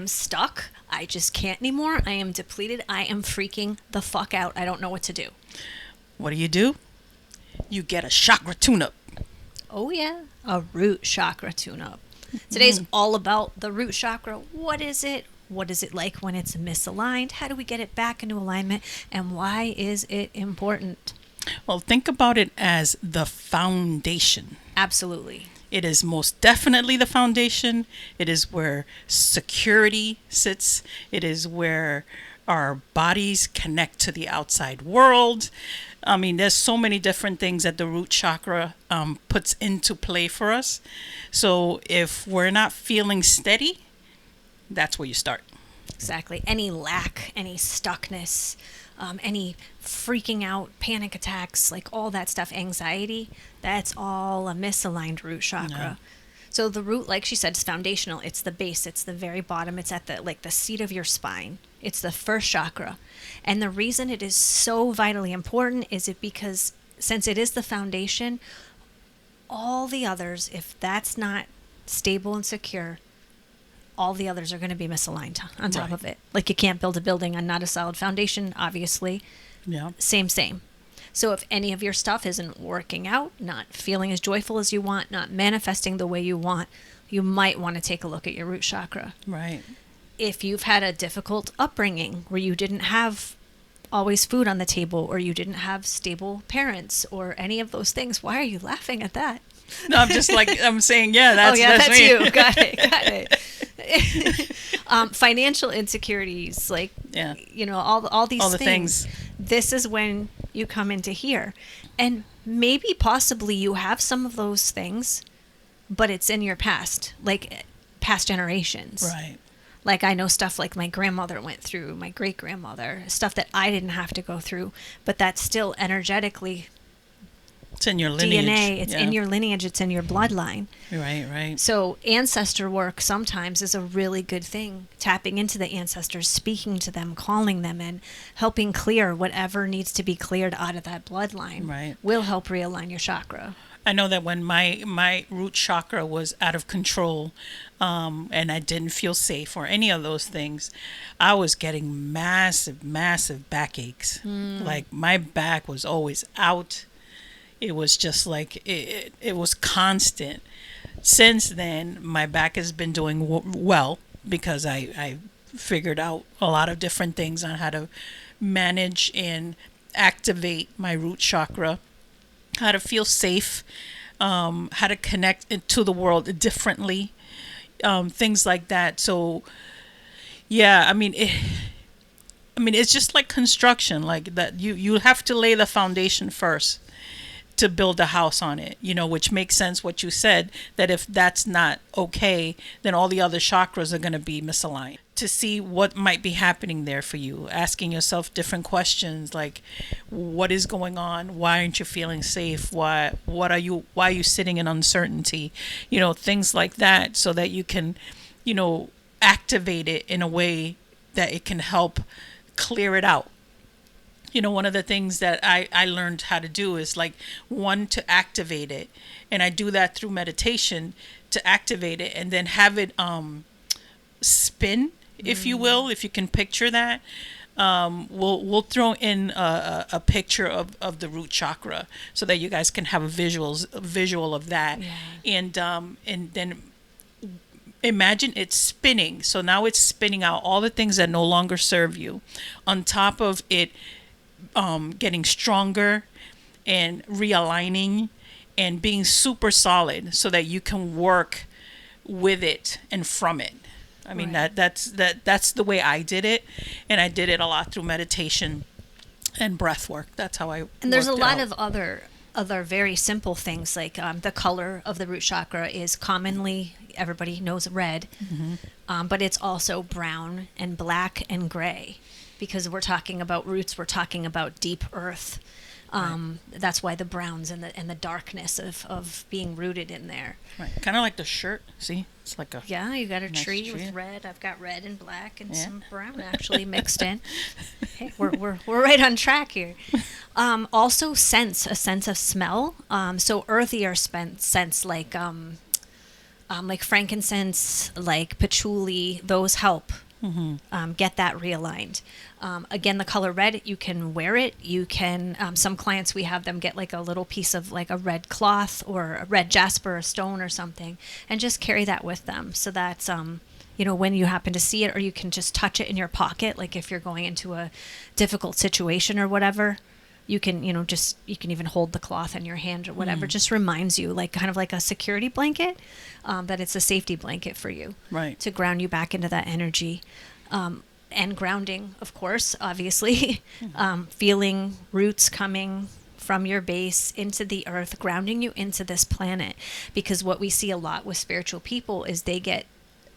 am stuck. I just can't anymore. I am depleted. I am freaking the fuck out. I don't know what to do. What do? You get a chakra tune-up. Oh, yeah. A root chakra tune-up. Today's all about the root chakra. What is it? What is it like when it's misaligned? How do we get it back into alignment? And why is it important? Well, think about it as the foundation. Absolutely. It is most definitely the foundation. It is where security sits. It is where our bodies connect to the outside world. I mean, there's so many different things that the root chakra puts into play for us. So if we're not feeling steady, that's where you start. Exactly. Any lack, any stuckness, any freaking out, panic attacks, like all that stuff, anxiety, that's all a misaligned root chakra. Yeah. So the root, like she said, is foundational. It's the base. It's the very bottom. It's at the seat of your spine. It's the first chakra. And the reason it is so vitally important is it because since it is the foundation, all the others, if that's not stable and secure, all the others are going to be misaligned on top of it. Like you can't build a building on not a solid foundation, obviously. Yeah. Same. So if any of your stuff isn't working out, not feeling as joyful as you want, not manifesting the way you want, you might want to take a look at your root chakra. Right. If you've had a difficult upbringing where you didn't have always food on the table or you didn't have stable parents or any of those things, why are you laughing at that? No, I'm just like, I'm saying, yeah, that's, that's me. you. Got it. Financial insecurities, like, all these All the things. This is when you come into here. And maybe possibly you have some of those things, but it's in your past, like past generations. Right. Like I know stuff like my grandmother went through, my great-grandmother, stuff that I didn't have to go through, but that's still energetically it's in your lineage. DNA, it's in your lineage, it's in your bloodline. Right. So ancestor work sometimes is a really good thing. Tapping into the ancestors, speaking to them, calling them in, helping clear whatever needs to be cleared out of that bloodline will help realign your chakra. I know that when my root chakra was out of control and I didn't feel safe or any of those things, I was getting massive backaches. Like my back was always out. It was just like, it was constant. Since then, my back has been doing well because I figured out a lot of different things on how to manage and activate my root chakra, how to feel safe, how to connect to the world differently, things like that. So, yeah, I mean, it's just like construction, like that. You have to lay the foundation first to build a house on it, which makes sense what you said, that if that's not okay, then all the other chakras are going to be misaligned. To see what might be happening there for you, asking yourself different questions like, what is going on? Why aren't you feeling safe? Why are you sitting in uncertainty? Things like that, so that you can, activate it in a way that it can help clear it out. One of the things that I learned how to do is to activate it. And I do that through meditation to activate it and then have it spin, if you will, if you can picture that. We'll throw in a picture of the root chakra so that you guys can have a visual of that. Yeah. And then imagine it's spinning. So now it's spinning out all the things that no longer serve you. On top of it, getting stronger and realigning and being super solid so that you can work with it and from it. I mean, that's the way I did it, and I did it a lot through meditation and breath work. That's how I. And there's a lot of other very simple things, like the color of the root chakra is commonly, everybody knows, red, but it's also brown and black and gray. Because we're talking about roots, we're talking about deep earth. That's why the browns and the darkness of being rooted in there. Right, kind of like the shirt. See, it's like a you got a nice tree with red. I've got red and black and some brown actually mixed in. Hey, we're right on track here. Also, a sense of smell. So earthier sense like like frankincense, like patchouli, those help get that realigned. Again, the color red, you can wear it. You can, some clients, we have them get like a little piece of like a red cloth or a red jasper, a stone or something, and just carry that with them. So that's, when you happen to see it, or you can just touch it in your pocket. Like if you're going into a difficult situation or whatever, you can, you can even hold the cloth in your hand or whatever. Just reminds you, like kind of like a security blanket, that it's a safety blanket for you. Right. To ground you back into that energy. And grounding, of course, obviously, feeling roots coming from your base into the earth, grounding you into this planet. Because what we see a lot with spiritual people is they get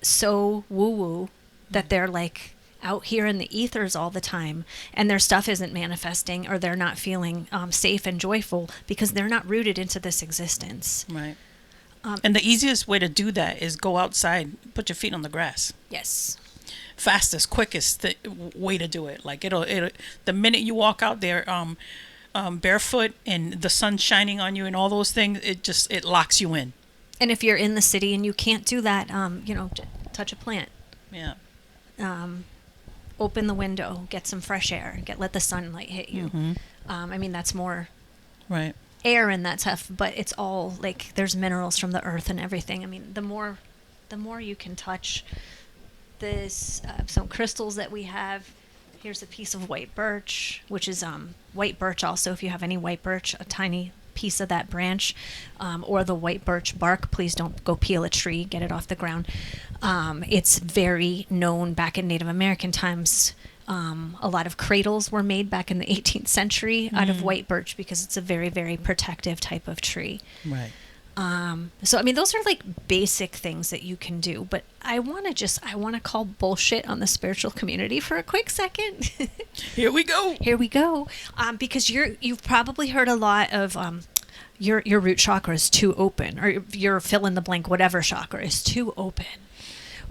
so woo-woo that they're like out here in the ethers all the time, and their stuff isn't manifesting, or they're not feeling safe and joyful because they're not rooted into this existence. Right. And the easiest way to do that is go outside, put your feet on the grass. Yes. Fastest, quickest way to do it. Like it'll the minute you walk out there barefoot and the sun shining on you and all those things, it locks you in. And if you're in the city and you can't do that, touch a plant. Yeah. Open the window, get some fresh air, let the sunlight hit you. That's more right air and that stuff, but it's all like there's minerals from the earth and everything. The more you can touch this, some crystals that we have. Here's a piece of white birch, which is white birch also. If you have any white birch, a tiny piece of that branch, or the white birch bark, please don't go peel a tree, get it off the ground. It's very known back in Native American times. A lot of cradles were made back in the 18th century out of white birch because it's a very, very protective type of tree. Right. So those are like basic things that you can do, but I want to call bullshit on the spiritual community for a quick second. Here we go. Because you've probably heard a lot of, your root chakra is too open, or your fill in the blank, whatever chakra is too open,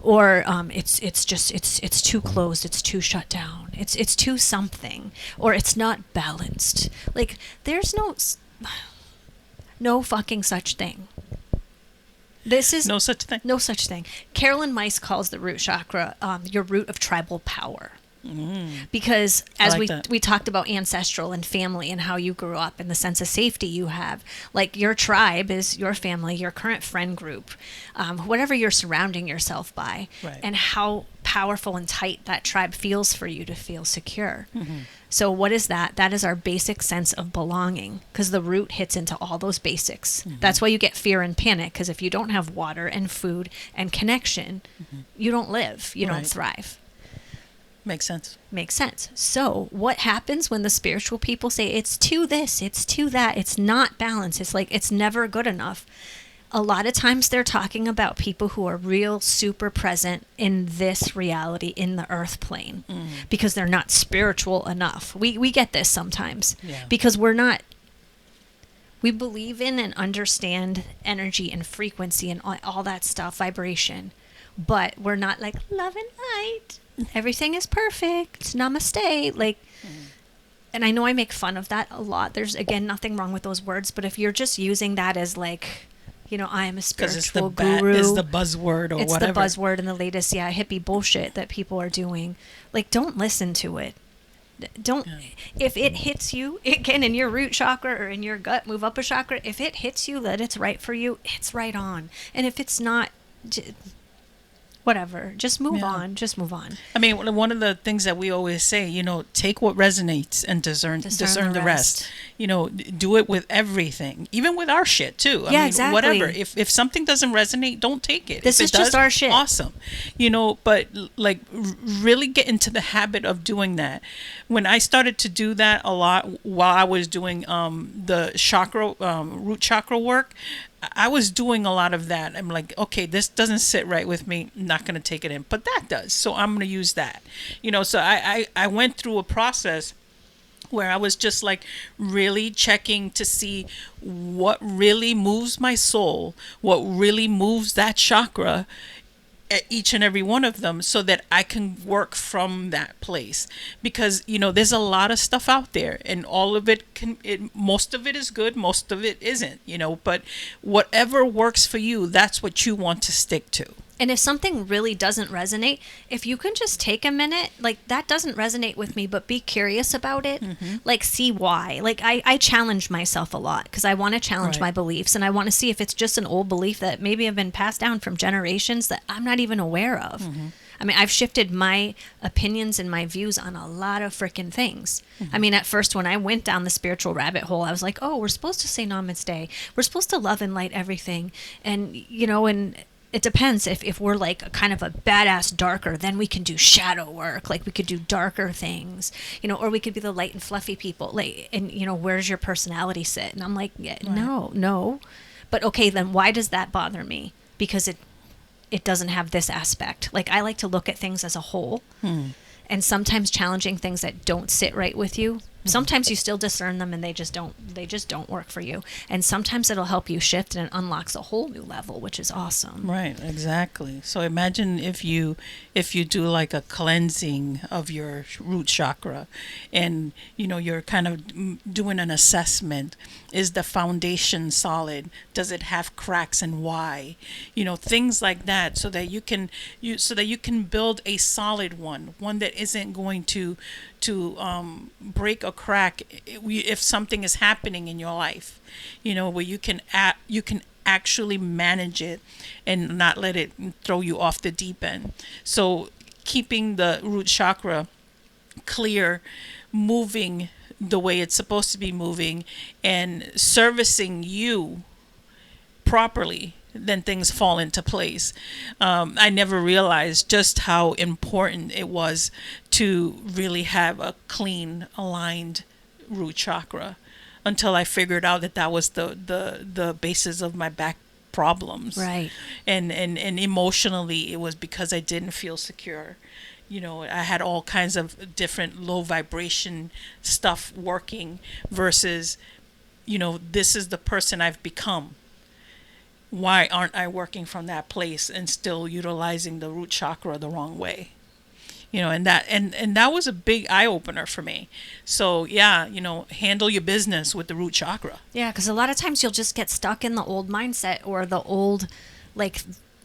or, it's too closed. It's too shut down. It's too something, or it's not balanced. Like there's no fucking such thing. This is no such thing. No such thing. Carolyn Myss calls the root chakra your root of tribal power. Because as we talked about ancestral and family and how you grew up and the sense of safety you have, like your tribe is your family, your current friend group, whatever you're surrounding yourself by, right. And how powerful and tight that tribe feels for you to feel secure. So what is that? That is our basic sense of belonging, because the root hits into all those basics. That's why you get fear and panic, because if you don't have water and food and connection, you don't live, you don't thrive. Makes sense. So what happens when the spiritual people say it's too this, it's too that, it's not balanced, it's like it's never good enough? A lot of times they're talking about people who are real super present in this reality, in the earth plane, because they're not spiritual enough. We get this sometimes, because we believe in and understand energy and frequency and all that stuff, vibration, but we're not like love and light. Everything is perfect. Namaste. And I know I make fun of that a lot. There's, again, nothing wrong with those words, but if you're just using that as like, I am a spiritual guru. It's the buzzword or it's whatever. It's the buzzword and the latest, hippie bullshit that people are doing. Like, don't listen to it. Don't, if it hits you, again, in your root chakra or in your gut, move up a chakra, if it hits you that it's right for you, it's right on. And if it's not, whatever, just move on. One of the things that we always say, take what resonates and discern the rest. Do it with everything, even with our shit too. Exactly. Whatever. If something doesn't resonate, don't take it. This is just our shit. Awesome. But like really get into the habit of doing that. When I started to do that a lot while I was doing the chakra, root chakra work, I was doing a lot of that. I'm like, okay, this doesn't sit right with me. I'm not going to take it in, but that does. So I'm going to use that. So I went through a process where I was just like really checking to see what really moves my soul, what really moves that chakra, at each and every one of them so that I can work from that place. Because, there's a lot of stuff out there, and all of most of it is good, most of it isn't, but whatever works for you, that's what you want to stick to. And if something really doesn't resonate, if you can just take a minute, like, that doesn't resonate with me, but be curious about it, like, see why. Like, I challenge myself a lot because I want to challenge my beliefs, and I want to see if it's just an old belief that maybe have been passed down from generations that I'm not even aware of. I mean, I've shifted my opinions and my views on a lot of freaking things. I mean, at first, when I went down the spiritual rabbit hole, I was like, oh, we're supposed to say namaste. We're supposed to love and light everything. And, and it depends. If we're like a kind of a badass darker, then we can do shadow work. Like, we could do darker things, or we could be the light and fluffy people. Like, and where's your personality sit? And I'm like, yeah, no. But okay, then why does that bother me? Because it doesn't have this aspect. Like, I like to look at things as a whole. And sometimes challenging things that don't sit right with you. Sometimes you still discern them and they just don't work for you. And sometimes it'll help you shift and it unlocks a whole new level, which is awesome. Right, exactly. So imagine if you do like a cleansing of your root chakra, and you're kind of doing an assessment. Is the foundation solid? Does it have cracks, and why? Things like that, so that you can build a solid one that isn't going to break a crack if something is happening in your life, where you can actually manage it and not let it throw you off the deep end. So keeping the root chakra clear, moving the way it's supposed to be moving, and servicing you properly, then things fall into place. I never realized just how important it was to really have a clean, aligned root chakra until I figured out that was the basis of my back problems. Right. And emotionally, it was because I didn't feel secure. I had all kinds of different low vibration stuff working versus, this is the person I've become. Why aren't I working from that place and still utilizing the root chakra the wrong way? And that was a big eye opener for me. So yeah, handle your business with the root chakra. Yeah, because a lot of times you'll just get stuck in the old mindset or the old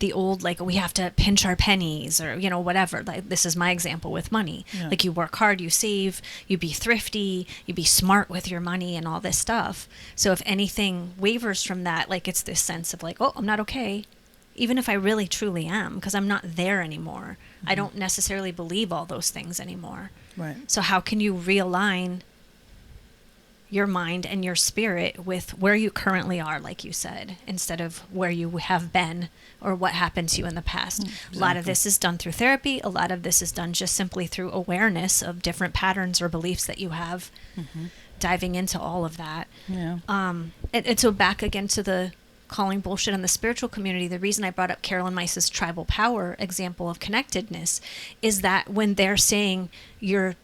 we have to pinch our pennies or whatever. Like, this is my example with money. Yeah. Like, you work hard, you save, you be thrifty, you be smart with your money and all this stuff. So if anything wavers from that, like, it's this sense of like, oh, I'm not okay, even if I really truly am, because I'm not there anymore. I don't necessarily believe all those things anymore. Right. So how can you realign your mind and your spirit with where you currently are, like you said, instead of where you have been or what happened to you in the past? Exactly. A lot of this is done through therapy. A lot of this is done just simply through awareness of different patterns or beliefs that you have, diving into all of that. Yeah. And so back again to the calling bullshit on the spiritual community, the reason I brought up Carolyn Myce's tribal power example of connectedness is that when they're saying you're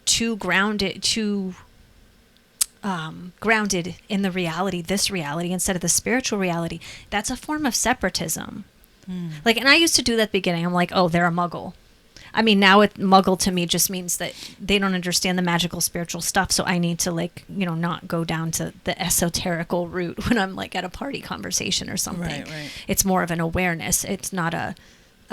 too grounded in the reality, this reality, instead of the spiritual reality, that's a form of separatism. Like, and I used to do that at the beginning. I'm like, oh, they're a muggle. I mean, now muggle to me just means that they don't understand the magical spiritual stuff. So I need to not go down to the esoterical route when I'm like at a party conversation or something. Right. It's more of an awareness. It's not a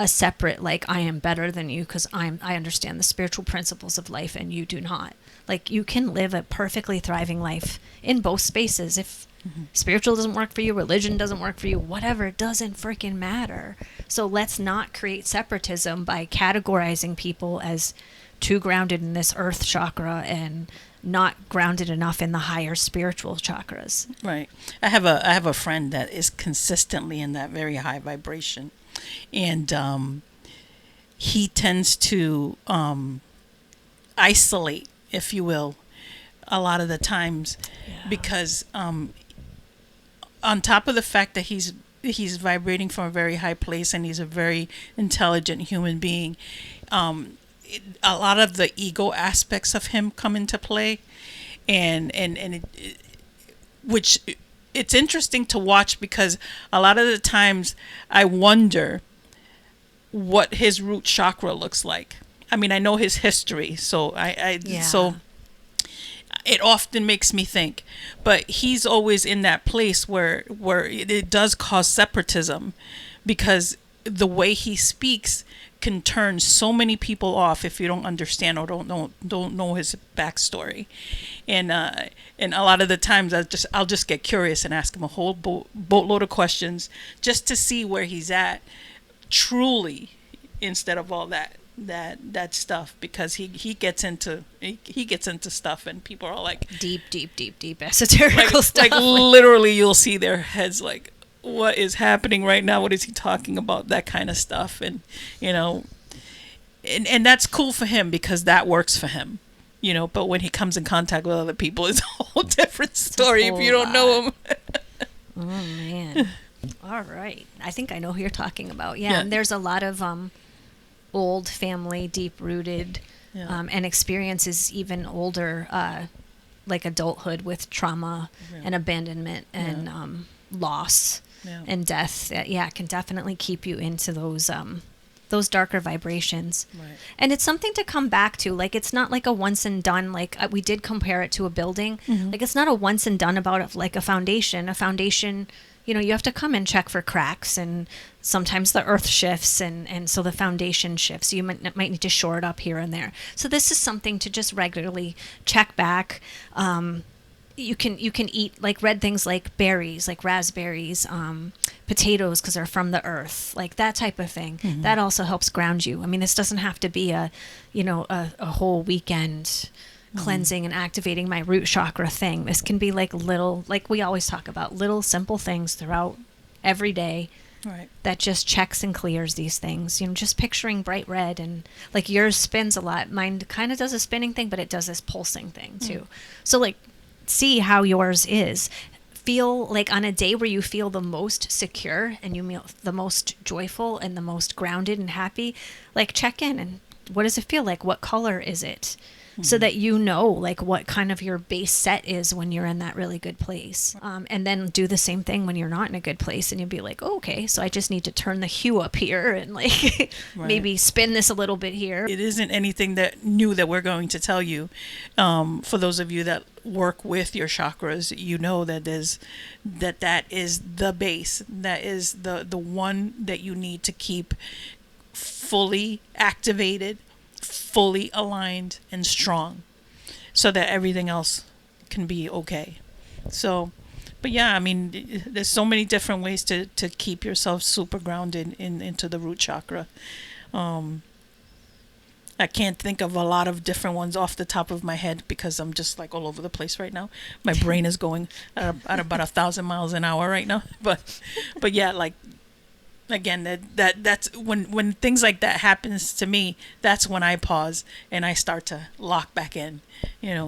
separate, like, I am better than you because I understand the spiritual principles of life and you do not. Like, you can live a perfectly thriving life in both spaces. If spiritual doesn't work for you, religion doesn't work for you, whatever, it doesn't freaking matter. So let's not create separatism by categorizing people as too grounded in this earth chakra and not grounded enough in the higher spiritual chakras. Right. I have a friend that is consistently in that very high vibration, and he tends to isolate, if you will, a lot of the times, because on top of the fact that he's vibrating from a very high place and he's a very intelligent human being, a lot of the ego aspects of him come into play, and which it's interesting to watch, because a lot of the times I wonder what his root chakra looks like. I mean, I know his history, so so it often makes me think. But he's always in that place where it does cause separatism, because the way he speaks can turn so many people off if you don't understand or don't know his backstory. And a lot of the times I'll just get curious and ask him a whole boatload of questions just to see where he's at truly, instead of all that stuff, because he gets into stuff and people are like deep esoterical stuff. Like literally you'll see their heads like, what is happening right now? What is he talking about? That kind of stuff. And and that's cool for him because that works for him, but when he comes in contact with other people, it's a whole different story if you don't know him. Oh man. All right, I think I know who you're talking about. Yeah. And there's a lot of old family, deep-rooted and experiences even older, like adulthood with trauma and abandonment and loss and death. That can definitely keep you into those darker vibrations. Right. And it's something to come back to. Like, it's not like a once and done. Like, we did compare it to a building. Mm-hmm. Like, it's not a once and done about it, like a foundation. You have to come and check for cracks, and sometimes the earth shifts, and so the foundation shifts. You might need to shore it up here and there. So this is something to just regularly check back. You can eat like red things like berries, like raspberries, potatoes, because they're from the earth, like that type of thing. Mm-hmm. That also helps ground you. I mean, this doesn't have to be a whole weekend cleansing and activating my root chakra thing. This can be like little, like we always talk about, little simple things throughout every day. Right. That just checks and clears these things. Just picturing bright red, and like yours spins a lot. Mine kind of does a spinning thing, but it does this pulsing thing too. So like, see how yours is. Feel like on a day where you feel the most secure and you feel the most joyful and the most grounded and happy, like check in and what does it feel like? What color is it? So that like what kind of your base set is when you're in that really good place. And then do the same thing when you're not in a good place, and you'll be like, oh, okay, so I just need to turn the hue up here and like maybe spin this a little bit here. It isn't anything that new that we're going to tell you. For those of you that work with your chakras, that is the base. That is the one that you need to keep fully activated, fully aligned and strong, so that everything else can be okay. So, but yeah, I mean, there's so many different ways to keep yourself super grounded into the root chakra. I can't think of a lot of different ones off the top of my head because I'm just like all over the place right now. My brain is going at about 1,000 miles an hour right now. But yeah, like, again, that's when things like that happens to me, that's when I pause and I start to lock back in,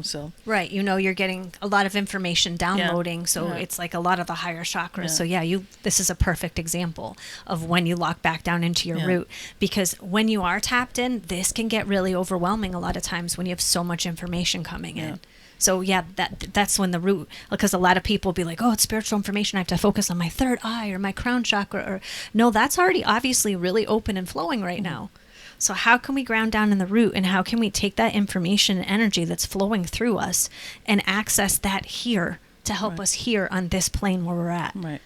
so. Right. You're getting a lot of information downloading. So it's like a lot of the higher chakras. Yeah. So this is a perfect example of when you lock back down into your root, because when you are tapped in, this can get really overwhelming a lot of times when you have so much information coming in. So that's when the root, because a lot of people be like, oh, it's spiritual information, I have to focus on my third eye or my crown chakra, or no, that's already obviously really open and flowing right now. So how can we ground down in the root, and how can we take that information and energy that's flowing through us and access that here to help us here on this plane where we're at? Right.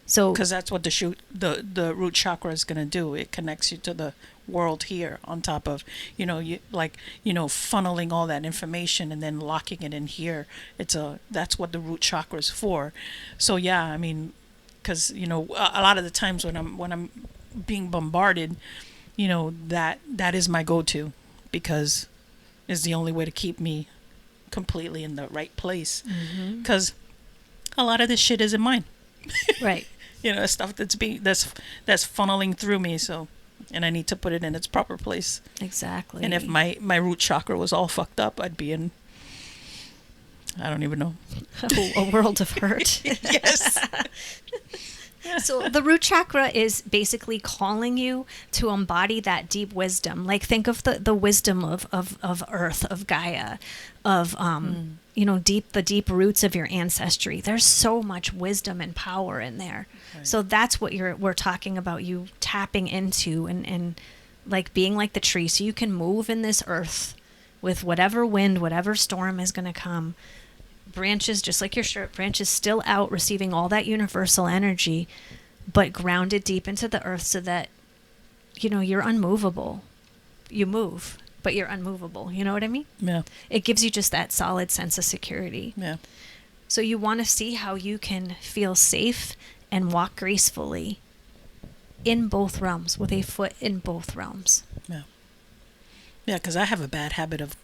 So, because that's what the root chakra is going to do. It connects you to the world here, on top of funneling all that information and then locking it in here. That's what the root chakra is for. So yeah, I mean, because a lot of the times when I'm being bombarded, that is my go-to, because it's the only way to keep me completely in the right place. Because a lot of this shit isn't mine. Right. Stuff that's funneling through me. So, and I need to put it in its proper place. Exactly. And if my root chakra was all fucked up, I'd be in, I don't even know, a world of hurt. Yes. So the root chakra is basically calling you to embody that deep wisdom. Like think of the wisdom of Earth, of Gaia, of the deep roots of your ancestry. There's so much wisdom and power in there. Right. So that's what we're talking about, you tapping into and like being like the tree, so you can move in this earth with whatever wind, whatever storm is going to come. Branches, just like your shirt, branches still out receiving all that universal energy, but grounded deep into the earth so that, you're unmovable. You move, but you're unmovable. You know what I mean? Yeah. It gives you just that solid sense of security. Yeah. So you want to see how you can feel safe and walk gracefully in both realms, with a foot in both realms. Yeah. Yeah, because I have a bad habit of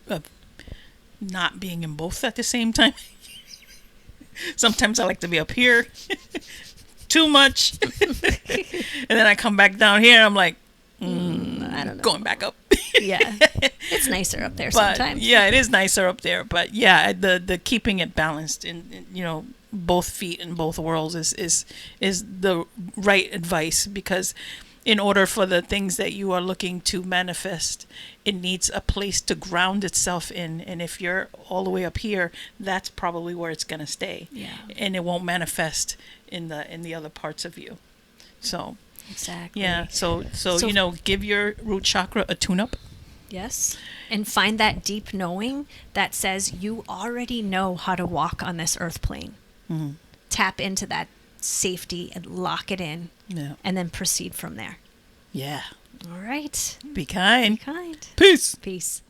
not being in both at the same time. Sometimes I like to be up here too much. And then I come back down here and I'm like, I don't know. Going back up. Yeah. It's nicer up there sometimes. Yeah, it is nicer up there. But yeah, the keeping it balanced in both feet in both worlds is the right advice, because in order for the things that you are looking to manifest, it needs a place to ground itself in. And if you're all the way up here, that's probably where it's going to stay. Yeah. And it won't manifest in the other parts of you. So exactly. Yeah. So give your root chakra a tune-up. Yes. And find that deep knowing that says you already know how to walk on this earth plane. Mm-hmm. Tap into that safety and lock it in. Yeah. And then proceed from there. Yeah. All right. Be kind. Be kind. Peace. Peace.